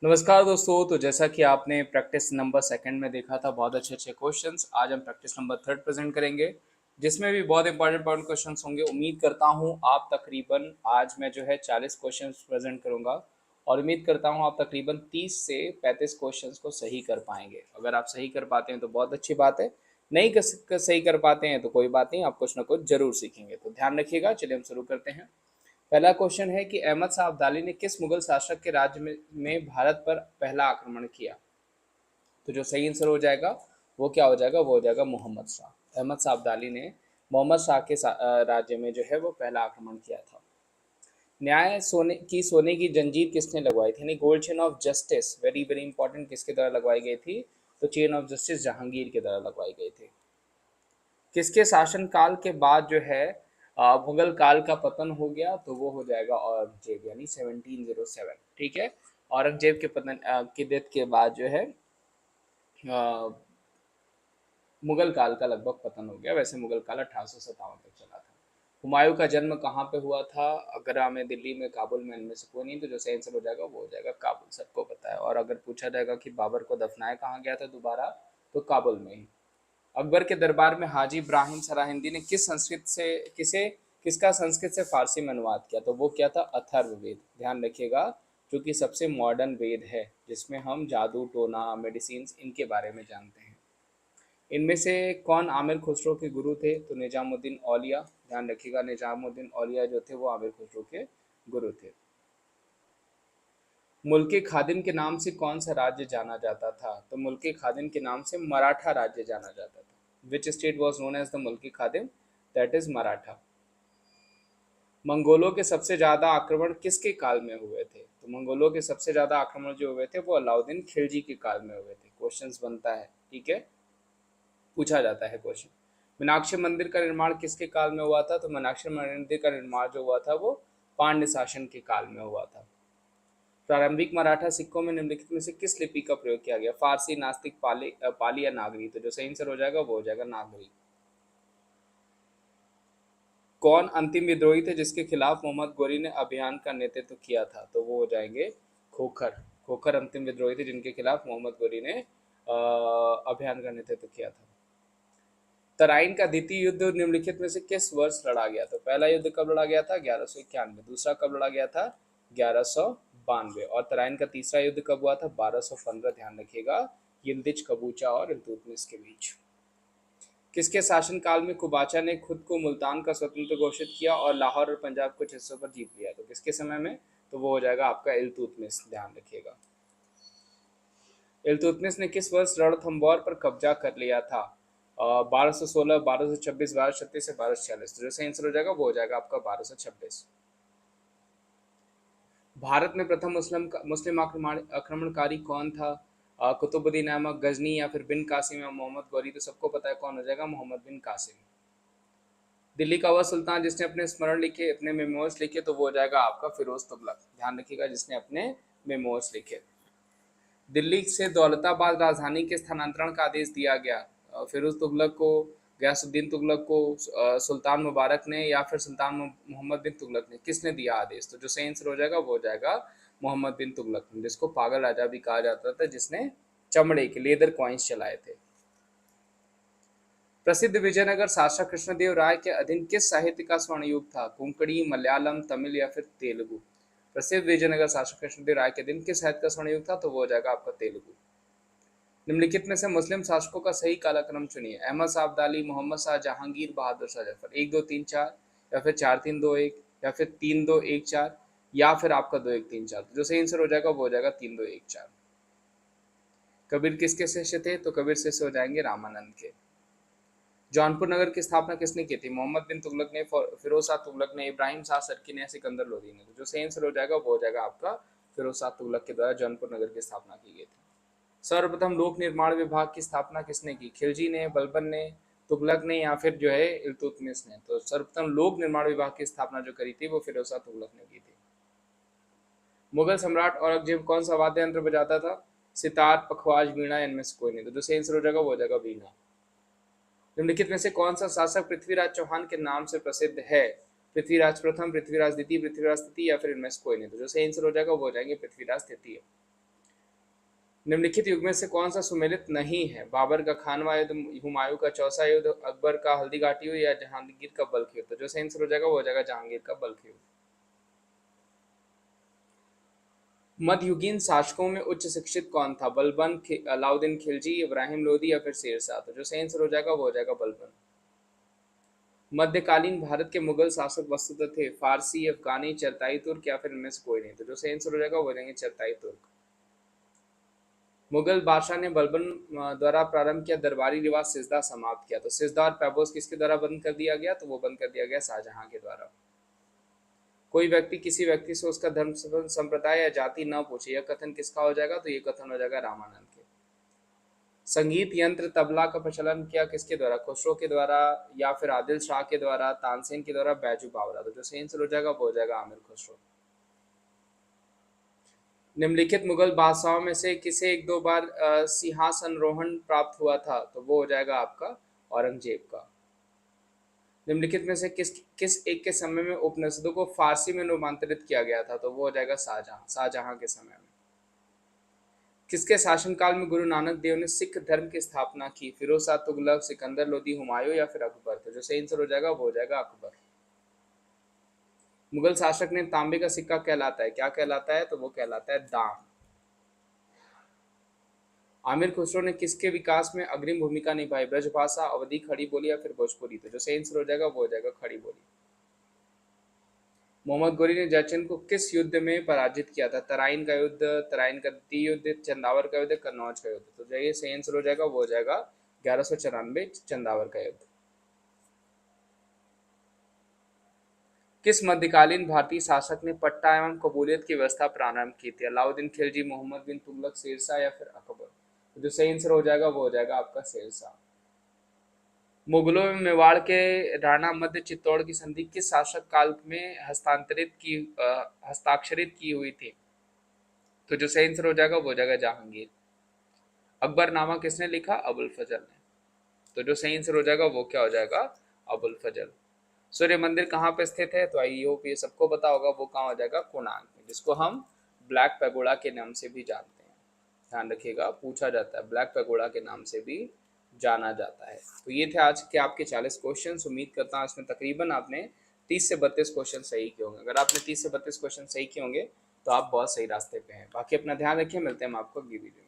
नमस्कार दोस्तों। तो जैसा कि आपने प्रैक्टिस नंबर सेकंड में देखा था, बहुत अच्छे अच्छे क्वेश्चंस। आज हम प्रैक्टिस नंबर थर्ड प्रेजेंट करेंगे, जिसमें भी बहुत इंपॉर्टेंट क्वेश्चंस होंगे। उम्मीद करता हूं आप तकरीबन आज मैं जो है 40 क्वेश्चंस प्रेजेंट करूंगा, और उम्मीद करता हूं आप तकरीबन 30 से 35 क्वेश्चंस को सही कर पाएंगे। अगर आप सही कर पाते हैं तो बहुत अच्छी बात है, नहीं सही कर पाते हैं तो कोई बात नहीं, आप कुछ ना कुछ जरूर सीखेंगे। तो ध्यान रखिएगा। चलिए हम शुरू करते हैं। पहला क्वेश्चन है कि अहमद शाह अब्दाली ने किस मुगल शासक के राज्य में भारत पर पहला आक्रमण किया। तो जो सही आंसर हो जाएगा वो क्या हो जाएगा, वो हो जाएगा मोहम्मद शाह। अहमद शाह अब्दाली ने मोहम्मद शाह के राज्य में जो है वो पहला आक्रमण किया था। न्याय सोने की जंजीर किसने लगवाई थी, यानी gold chain of justice, very very important, किसके द्वारा लगवाई गई थी। तो चेन ऑफ जस्टिस जहांगीर के द्वारा लगवाई गई थी। किसके शासनकाल के बाद जो है मुगल काल का पतन हो गया, तो वो हो जाएगा औरंगजेब, यानी 1707। ठीक है। औरंगजेब के पतन की डेथ के बाद जो है अ, मुगल काल का लगभग पतन हो गया। वैसे मुगल काल 1857 तक चला था। हुमायूं का जन्म कहाँ पे हुआ था। आगरा में, दिल्ली में, काबुल में, इनमें से कोई नहीं। तो जो सही आंसर हो जाएगा वो हो जाएगा काबुल, सबको पता है। और अगर पूछा जाएगा कि बाबर को दफनाया कहाँ गया था दोबारा, तो काबुल में ही। अकबर के दरबार में हाजी इब्राहिम सराहिंदी ने किसका संस्कृत से फारसी में अनुवाद किया। तो वो क्या था, अथर्ववेद। ध्यान रखिएगा, जो कि सबसे मॉडर्न वेद है, जिसमें हम जादू टोना मेडिसिन इनके बारे में जानते हैं। इनमें से कौन आमिर खुसरो के गुरु थे। तो निजामुद्दीन औलिया। ध्यान रखिएगा, निजामुद्दीन औलिया जो थे वो आमिर खुसरो के गुरु थे। मुल्के खादिम के नाम से कौन सा राज्य जाना जाता था। तो मुल्के खादिम के नाम से मराठा राज्य जाना जाता था। Which state was known as the मुल्की खादिम, दैट इज मराठा। मंगोलों के सबसे ज्यादा आक्रमण किसके काल में हुए थे। तो मंगोलों के सबसे ज्यादा आक्रमण जो हुए थे वो अलाउद्दीन खिलजी के काल में हुए थे। क्वेश्चंस बनता है, ठीक है, पूछा जाता है क्वेश्चन। मीनाक्षी मंदिर का निर्माण किसके काल में हुआ था। तो मीनाक्षी मंदिर का निर्माण जो हुआ था वो पांड्य शासन के काल में हुआ था। प्रारंभिक मराठा सिक्कों में निम्नलिखित में से किस लिपि का प्रयोग किया गया। फारसी, नास्तिक, पाली या नागरी। तो जो सही आंसर हो जाएगा वो हो जाएगा नागरी। कौन अंतिम विद्रोही थे जिसके खिलाफ मोहम्मद गोरी ने अभियान का नेतृत्व किया था। तो वो हो जाएंगे खोखर। खोखर अंतिम विद्रोही थे जिनके खिलाफ मोहम्मद गोरी ने अभियान का नेतृत्व किया था। तराइन का द्वितीय युद्ध निम्नलिखित में से किस वर्ष लड़ा गया। तो पहला युद्ध कब लड़ा गया था, 1191। दूसरा कब लड़ा गया था, 1192। और तराइन का तीसरा युद्ध कब हुआ था, 1215। ध्यान रखिएगा, यिल्दिज कबूचा और इल्तुतमिश के बीच। किसके शासनकाल में कुबाचा ने खुद को मुल्तान का स्वतंत्र घोषित किया और लाहौर और पंजाब कुछ हिस्सों पर जीत लिया। तो किसके समय में, तो वो हो जाएगा आपका इल्तुतमिश। ध्यान रखिएगा। इल्तुतमिश ने किस वर्ष रणथंबोर पर कब्जा कर लिया था। 1216, 1226, 1236 से 1246। तो जो सही आंसर हो जाएगा वो हो जाएगा आपका 1226। भारत में प्रथम मुस्लिम आक्रमणकारी कौन था। कुतुबुद्दीन अहमद गजनी, या फिर बिन कासिम, या मोहम्मद गौरी। तो सबको पता है कौन हो जाएगा, मोहम्मद बिन कासिम। दिल्ली का वह सुल्तान जिसने अपने स्मरण लिखे, अपने मेमोर्स लिखे। तो वो हो जाएगा आपका फिरोज तुगलक। ध्यान रखिएगा, जिसने अपने मेमोर्स लिखे। दिल्ली से दौलताबाद राजधानी के स्थानांतरण का आदेश दिया गया। फिरोज तुगलक को, गयासुद्दीन तुगलक को, सुल्तान मुबारक ने, या फिर सुल्तान मोहम्मद बिन तुगलक ने, किसने दिया आदेश। तो जो सही आंसर हो जाएगा वो हो जाएगा मोहम्मद बिन तुगलक ने, जिसको पागल राजा भी कहा जाता था, जिसने चमड़े के लेदर कॉइन्स चलाए थे। प्रसिद्ध विजयनगर शासक कृष्णदेव राय के अधीन किस साहित्य का स्वर्ण युग था। कोंकणी, मलयालम, तमिल या फिर तेलुगु। प्रसिद्ध विजयनगर शासक कृष्णदेव राय के अधीन किस साहित्य का स्वर्ण युग था। तो वो हो जाएगा आपका तेलुगु। निम्नलिखित में से मुस्लिम शासकों का सही कालक्रम चुनिए। अहमद शाह अब्दाली, मोहम्मद शाह जहांगीर, बहादुर शाह जफर। 1 2 3 4, या फिर 4 3 2 1, या फिर 3 2 1 4, या फिर आपका 2 1 3 4। जो सही आंसर हो जाएगा वो हो जाएगा 3 2 1 4। कबीर किसके शिष्य थे। तो कबीर शिष्य हो जाएंगे रामानंद के। जौनपुर नगर की स्थापना किसने की थी। मोहम्मद बिन तुगलक ने, फिरोज शाह तुगलक ने, इब्राहिम शाह सरकी ने, सिकंदर लोदी ने। तो जो सही आंसर हो जाएगा वो हो जाएगा आपका फिरोज शाह तुगलक के द्वारा जौनपुर नगर की स्थापना की गई थी। सर्वप्रथम लोक निर्माण विभाग की स्थापना किसने की। खिलजी ने, बलबन ने, तुगलक ने, या फिर जो है इल्तुतमिश ने। तो सर्वप्रथम लोक निर्माण विभाग की स्थापना जो करी थी वो फिरोज शाह तुगलक ने की थी। मुगल सम्राट औरंगजेब कौन सा वाद्य यंत्र बजाता था। सितार, पखवाज, वीणा, इनमें से कोई नहीं। तो जो सही आंसर हो जाएगा वो हो जाएगा वीणा। निम्नलिखित में से कौन सा शासक पृथ्वीराज चौहान के नाम से प्रसिद्ध है। पृथ्वीराज प्रथम, पृथ्वीराज द्वितीय, पृथ्वीराज तृतीय, या फिर इनमें से कोई नहीं। तो जो सही आंसर हो जाएगा वो हो जाएंगे पृथ्वीराज तृतीय। निम्नलिखित युग में से कौन सा सुमेलित नहीं है? बाबर का खानवा युद्ध, हुमायूं का चौसा युद्ध, अकबर का हल्दी घाटी युद्ध या जहांगीर का बल्ख युद्ध? तो जो सही आंसर हो जाएगा वो हो जाएगा जहांगीर का बल्ख युद्ध। मध्ययुगीन शासकों में उच्च शिक्षित कौन था? बलबन, अलाउद्दीन खिलजी, इब्राहिम लोदी या फिर शेरशाह? तो जो सही आंसर हो जाएगा वो हो जाएगा बलबन। मध्यकालीन भारत के मुगल शासक वस्तुतः थे फारसी, अफगानी, चरताई तुर्क या फिर इनमें से कोई नहीं? तो जो सही आंसर हो जाएगा वो हो जाएंगे चरताई तुर्क। मुगल बादशाह ने बलबन द्वारा प्रारंभ किया दरबारी रिवाज सिजदा समाप्त किया? तो सिजदा और पैबोस किसके द्वारा बंद कर दिया गया? तो वो बंद कर दिया गया शाहजहां के द्वारा। कोई व्यक्ति किसी व्यक्ति से उसका धर्म, संप्रदाय या जाति न पूछे, यह कथन किसका हो जाएगा? तो ये कथन हो जाएगा रामानंद के। संगीत यंत्र तबला का प्रचलन किया किसके द्वारा? खुसरो के द्वारा या फिर आदिल शाह के द्वारा, तानसेन के द्वारा, बैजू बावरा? तो जो सही आंसर हो जाएगा वो हो जाएगा आमिर खुसरो। निम्नलिखित मुगल बादशाहों में से किसे एक दो बार सिंहासनरोहण प्राप्त हुआ था? तो वो हो जाएगा आपका औरंगजेब का। निम्नलिखित में से किस किस एक के समय में उपनिषदों को फारसी में रूपांतरित किया गया था? तो वो हो जाएगा शाहजहां के समय में। किसके शासनकाल में गुरु नानक देव ने सिख धर्म की स्थापना की? फिरोज शाह तुगलक, सिकंदर लोदी, हुमायूं या फिर अकबर? तो जो सही आंसर हो जाएगा वो हो जाएगा अकबर। मुगल शासक ने तांबे का सिक्का कहलाता है, क्या कहलाता है? तो वो कहलाता है दाम। आमिर खुसरो ने किसके विकास में अग्रिम भूमिका निभाई? ब्रजभाषा, अवधी, खड़ी बोली या फिर भोजपुरी? तो जो सही आंसर हो जाएगा वो हो जाएगा खड़ी बोली। मोहम्मद गोरी ने जयचंद को किस युद्ध में पराजित किया था? तराइन का युद्ध, तराइन का द्वितीय युद्ध, चंदावर का युद्ध, कन्नौज का युद्ध? तो जो ये सही आंसर हो जाएगा वो हो जाएगा 1194 चंदावर का युद्ध। किस मध्यकालीन भारतीय शासक ने पट्टा एवं कबूलियत की व्यवस्था प्रारंभ की थी? अलाउद्दीन खिलजी, मोहम्मद बिन तुगलक, शेरशाह या फिर अकबर? तो जो सही आंसर हो जाएगा वो हो जाएगा आपका शेरशाह। मुगलों में मेवाड़ के राणा मध्य चित्तौड़ की संधि किस शासक काल में हस्ताक्षरित की हुई थी? तो जो सही आंसर हो जाएगा वो हो जाएगा जहांगीर। अकबरनामा किसने लिखा? अबुल फजल ने। तो जो सही आंसर हो जाएगा वो क्या हो जाएगा? अबुल फजल। सूर्य मंदिर कहाँ पे स्थित है? तो आई होप ये सबको पता होगा, वो कहाँ हो जाएगा? कोणार्क में, जिसको हम ब्लैक पैगोडा के नाम से भी जानते हैं। ध्यान रखिएगा, पूछा जाता है, ब्लैक पैगोडा के नाम से भी जाना जाता है। तो ये थे आज के आपके 40 क्वेश्चन। उम्मीद करता हूँ इसमें तकरीबन आपने 30 से 32 क्वेश्चन सही किए होंगे। अगर आपने 30 से 32 क्वेश्चन सही किए होंगे तो आप बहुत सही रास्ते पे हैं। बाकी अपना ध्यान रखिए, मिलते हैं हम आपको अगली वीडियो में।